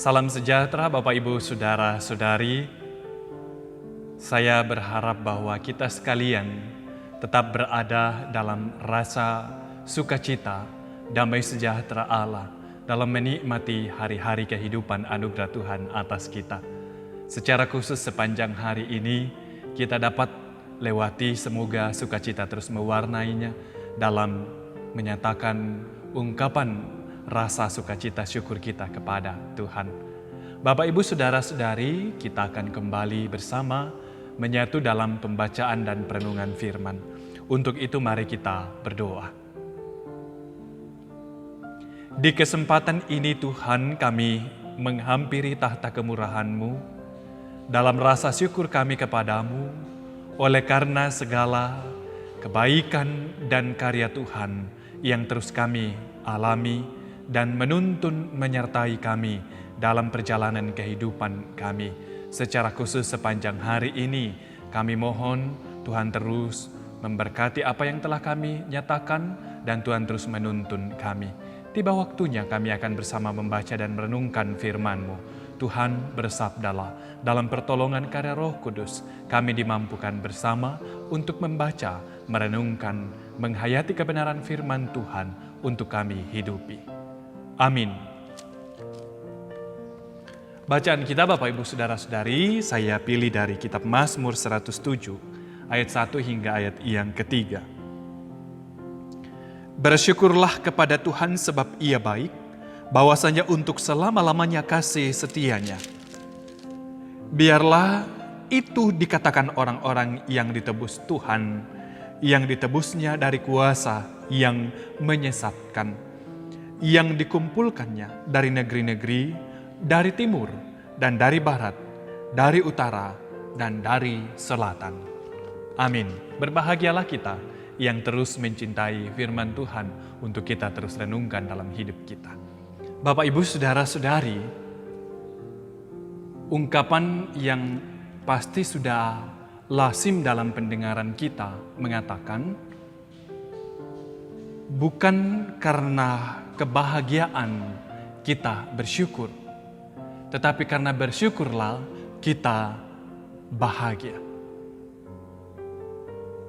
Salam sejahtera Bapak Ibu Saudara-saudari. Saya berharap bahwa kita sekalian tetap berada dalam rasa sukacita, damai sejahtera Allah dalam menikmati hari-hari kehidupan anugerah Tuhan atas kita. Secara khusus sepanjang hari ini kita dapat lewati, semoga sukacita terus mewarnainya dalam menyatakan ungkapan rasa sukacita syukur kita kepada Tuhan. Bapak Ibu Saudara-saudari, kita akan kembali bersama menyatu dalam pembacaan dan perenungan firman. Untuk itu mari kita berdoa. Di kesempatan ini Tuhan, kami menghampiri tahta kemurahan-Mu dalam rasa syukur kami kepadamu oleh karena segala kebaikan dan karya Tuhan yang terus kami alami dan menuntun menyertai kami dalam perjalanan kehidupan kami. Secara khusus sepanjang hari ini, kami mohon Tuhan terus memberkati apa yang telah kami nyatakan dan Tuhan terus menuntun kami. Tiba waktunya kami akan bersama membaca dan merenungkan firman-Mu. Tuhan bersabdalah, dalam pertolongan karya Roh Kudus, kami dimampukan bersama untuk membaca, merenungkan, menghayati kebenaran firman Tuhan untuk kami hidupi. Amin. Bacaan kita Bapak Ibu Saudara-saudari, saya pilih dari kitab Mazmur 107 ayat 1 hingga ayat yang ketiga. Bersyukurlah kepada Tuhan sebab Ia baik, bahwasanya untuk selama-lamanya kasih setianya. Biarlah itu dikatakan orang-orang yang ditebus Tuhan, yang ditebusnya dari kuasa yang menyesatkan, yang dikumpulkannya dari negeri-negeri, dari timur dan dari barat, dari utara dan dari selatan. Amin. Berbahagialah kita yang terus mencintai firman Tuhan untuk kita terus renungkan dalam hidup kita. Bapak Ibu Saudara-saudari, ungkapan yang pasti sudah lazim dalam pendengaran kita mengatakan, bukan karena kebahagiaan kita bersyukur, tetapi karena bersyukurlah kita bahagia.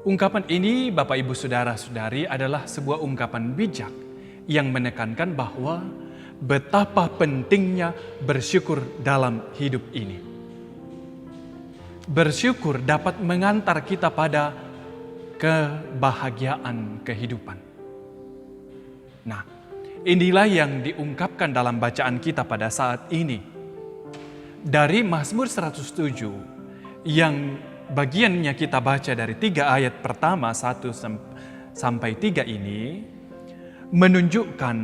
Ungkapan ini Bapak Ibu Saudara-saudari adalah sebuah ungkapan bijak yang menekankan bahwa betapa pentingnya bersyukur dalam hidup ini. Bersyukur dapat mengantar kita pada kebahagiaan kehidupan. Nah, inilah yang diungkapkan dalam bacaan kita pada saat ini. Dari Mazmur 107 yang bagiannya kita baca dari 3 ayat pertama 1 sampai 3 ini menunjukkan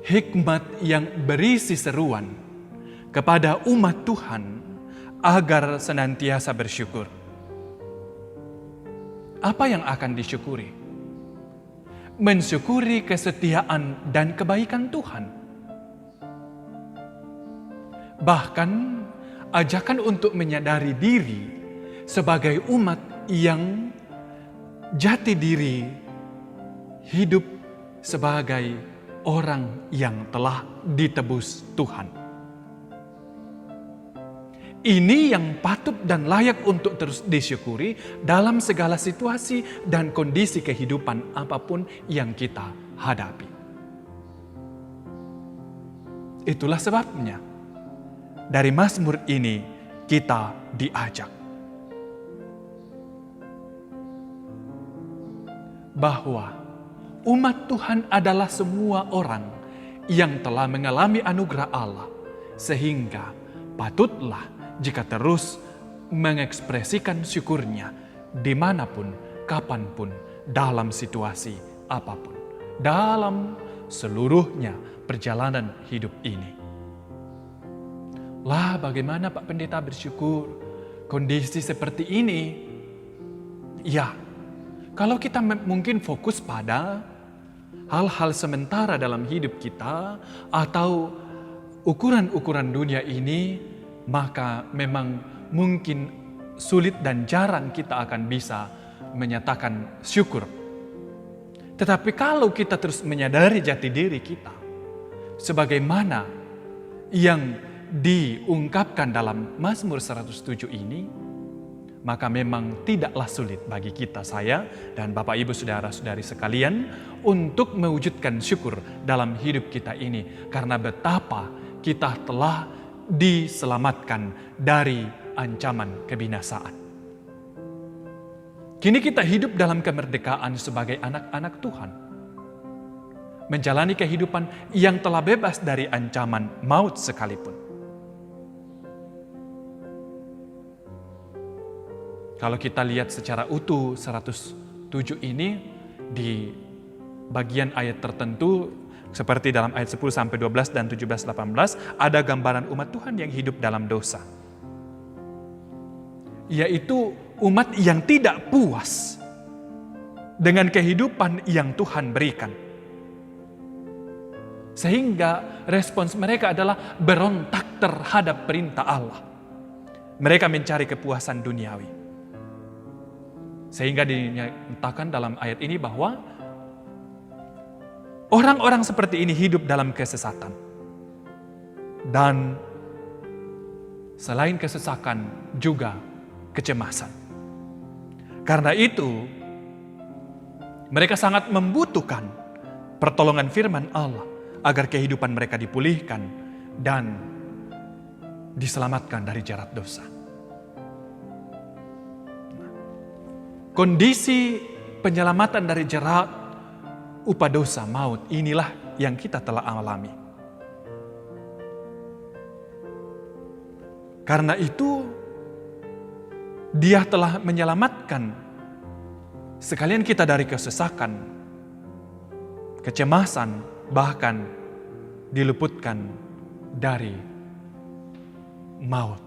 hikmat yang berisi seruan kepada umat Tuhan agar senantiasa bersyukur. Apa yang akan disyukuri? Mensyukuri kesetiaan dan kebaikan Tuhan. Bahkan ajakan untuk menyadari diri sebagai umat yang jati diri hidup sebagai orang yang telah ditebus Tuhan. Ini yang patut dan layak untuk terus disyukuri dalam segala situasi dan kondisi kehidupan apapun yang kita hadapi. Itulah sebabnya dari Mazmur ini kita diajak bahwa umat Tuhan adalah semua orang yang telah mengalami anugerah Allah, sehingga patutlah jika terus mengekspresikan syukurnya dimanapun, kapanpun, dalam situasi apapun, dalam seluruhnya perjalanan hidup ini. Lah, bagaimana Pak Pendeta bersyukur kondisi seperti ini? Ya, kalau kita mungkin fokus pada hal-hal sementara dalam hidup kita atau ukuran-ukuran dunia ini, maka memang mungkin sulit dan jarang kita akan bisa menyatakan syukur. Tetapi kalau kita terus menyadari jati diri kita, sebagaimana yang diungkapkan dalam Mazmur 107 ini, maka memang tidaklah sulit bagi kita, saya dan Bapak Ibu saudara-saudari sekalian, untuk mewujudkan syukur dalam hidup kita ini, karena betapa kita telah diselamatkan dari ancaman kebinasaan. Kini kita hidup dalam kemerdekaan sebagai anak-anak Tuhan, menjalani kehidupan yang telah bebas dari ancaman maut sekalipun. Kalau kita lihat secara utuh 107 ini, di bagian ayat tertentu seperti dalam ayat 10-12 dan 17-18, ada gambaran umat Tuhan yang hidup dalam dosa. Yaitu umat yang tidak puas dengan kehidupan yang Tuhan berikan. Sehingga respons mereka adalah berontak terhadap perintah Allah. Mereka mencari kepuasan duniawi. Sehingga dinyatakan dalam ayat ini bahwa orang-orang seperti ini hidup dalam kesesatan. Dan selain kesesakan juga kecemasan. Karena itu, mereka sangat membutuhkan pertolongan firman Allah agar kehidupan mereka dipulihkan dan diselamatkan dari jerat dosa. Kondisi penyelamatan dari jerat upah dosa maut, inilah yang kita telah alami. Karena itu, Dia telah menyelamatkan sekalian kita dari kesesakan, kecemasan, bahkan diluputkan dari maut.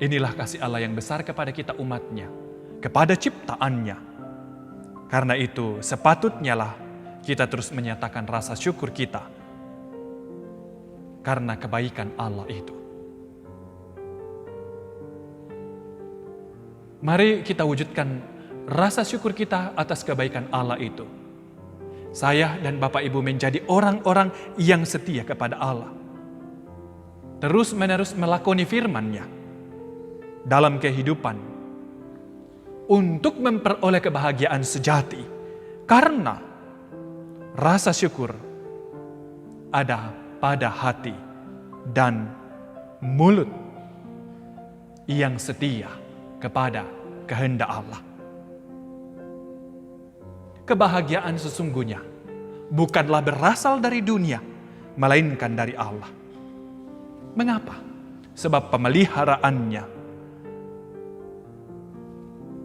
Inilah kasih Allah yang besar kepada kita umatnya, kepada ciptaannya. Karena itu sepatutnya lah kita terus menyatakan rasa syukur kita karena kebaikan Allah itu. Mari kita wujudkan rasa syukur kita atas kebaikan Allah itu. Saya dan Bapak Ibu menjadi orang-orang yang setia kepada Allah. Terus-menerus melakoni firman-Nya dalam kehidupan untuk memperoleh kebahagiaan sejati. Karena rasa syukur ada pada hati dan mulut yang setia kepada kehendak Allah. Kebahagiaan sesungguhnya bukanlah berasal dari dunia, melainkan dari Allah. Mengapa? Sebab pemeliharaannya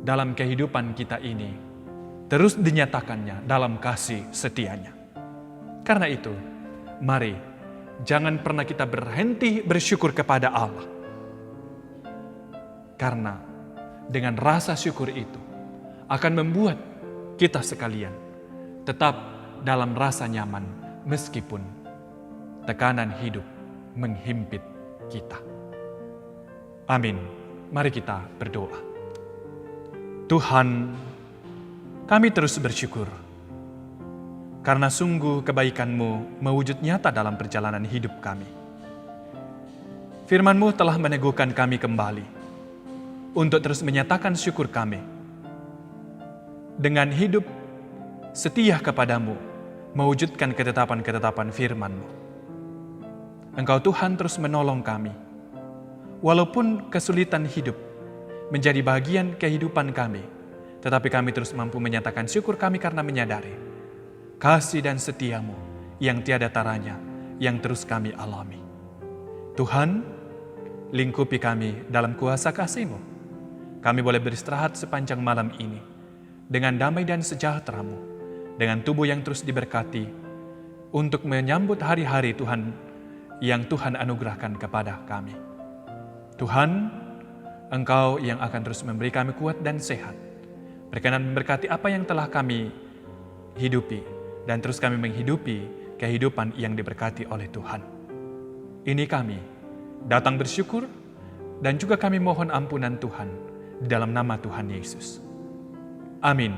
dalam kehidupan kita ini terus dinyatakannya dalam kasih setianya. Karena itu, mari jangan pernah kita berhenti bersyukur kepada Allah. Karena dengan rasa syukur itu akan membuat kita sekalian tetap dalam rasa nyaman meskipun tekanan hidup menghimpit kita. Amin. Mari kita berdoa. Tuhan, kami terus bersyukur karena sungguh kebaikan-Mu mewujud nyata dalam perjalanan hidup kami. Firman-Mu telah meneguhkan kami kembali untuk terus menyatakan syukur kami. Dengan hidup setia kepadamu, mewujudkan ketetapan-ketetapan firman-Mu. Engkau Tuhan terus menolong kami. Walaupun kesulitan hidup menjadi bagian kehidupan kami, tetapi kami terus mampu menyatakan syukur kami karena menyadari kasih dan setia-Mu yang tiada taranya, yang terus kami alami. Tuhan, lingkupi kami dalam kuasa kasih-Mu. Kami boleh beristirahat sepanjang malam ini dengan damai dan sejahtera-Mu, dengan tubuh yang terus diberkati untuk menyambut hari-hari Tuhan yang Tuhan anugerahkan kepada kami. Tuhan, Engkau yang akan terus memberi kami kuat dan sehat. Berkenan memberkati apa yang telah kami hidupi dan terus kami menghidupi kehidupan yang diberkati oleh Tuhan. Ini kami datang bersyukur dan juga kami mohon ampunan Tuhan di dalam nama Tuhan Yesus. Amin.